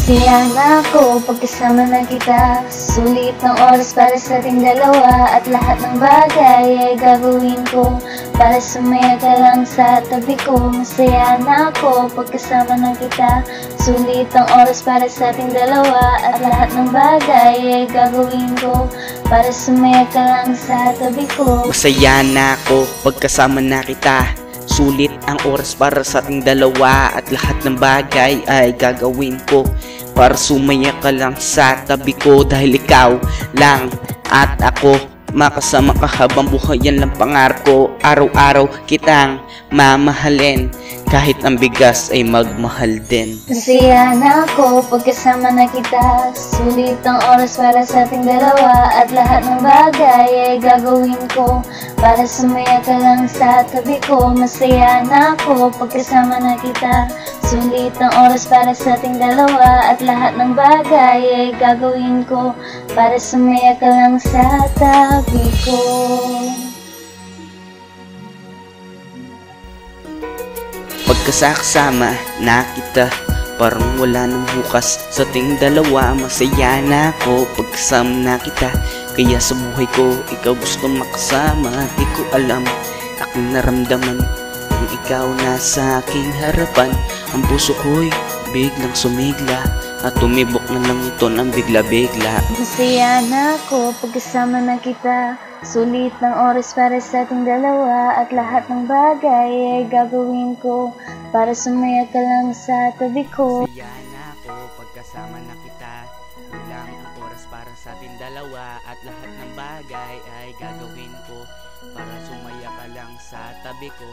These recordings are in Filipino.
Masaya na ako pagkasama na kita. Sulit ng oras para sa ating dalawa. At lahat ng bagay ay gagawin ko para sumaya ka lang sa tabi ko. Masaya na ako pagkasama na kita. Sulit ang oras para sa ating dalawa. At lahat ng bagay ay gagawin ko para sumaya ka lang sa tabi ko. Masaya na ako pagkasama na kita. Sulit ang oras para sa ating dalawa. At lahat ng bagay ay gagawin ko para sumaya ka lang sa tabi ko. Dahil ikaw lang at ako, makasama ka habang buhay, yan lang pangarap ko. Araw-araw kitang mamahalin, kahit ang bigas ay magmahal din. Masaya na ako pagkasama na kita. Sulit ang oras para sa ating dalawa. At lahat ng bagay ay gagawin ko para sumaya ka lang sa tabi ko. Masaya na ako pagkasama na kita. Sulit ang oras para sa ating dalawa. At lahat ng bagay ay gagawin ko para sumaya ka lang sa tabi ko. Pagkasama na kita, parang wala nang bukas sa ating dalawa. Masaya na ako pagkasama na kita. Kaya sa buhay ko, ikaw gusto makasama. Di ko alam, aking naramdaman kung ikaw nasa aking harapan. Ang puso ko'y biglang sumigla, at tumibok na lang ito ng bigla-bigla. Masaya na ako pagkasama na kita. Sulit ng oras para sa ating dalawa. At lahat ng bagay ay gagawin ko para sumaya ka lang sa tabi ko. Masaya na ako pagkasama na kita. Kulang ang oras para sa ating dalawa. At lahat ng bagay ay gagawin ko para sumaya ka lang sa tabi ko.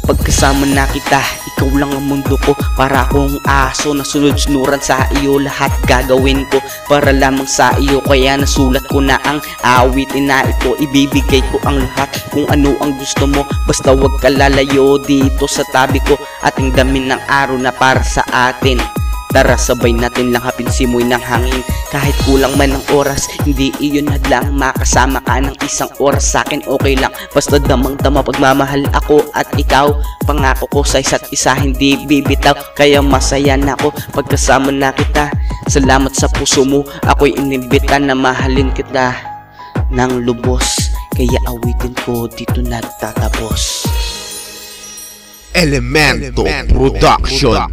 Pagkasama na kita, ikaw lang ang mundo ko. Para akong aso na sunod-sunuran sa iyo. Lahat gagawin ko para lamang sa iyo. Kaya nasulat ko na ang awitin na ito. Ibibigay ko ang lahat kung ano ang gusto mo. Basta wag ka lalayo dito sa tabi ko. Ating damin ng araw na para sa atin. Tara sabay natin lang hapin simoy ng hangin. Kahit kulang man ng oras, hindi iyon hadlang. Makasama ka ng isang oras sa akin okay lang. Basta damang-dama pagmamahal ako at ikaw. Pangako ko sa isa't isa hindi bibitaw. Kaya masaya na ako pagkasama na kita. Salamat sa puso mo, ako'y inimbita na mahalin kita ng lubos. Kaya awitin ko dito nagtatapos. Elemento Production.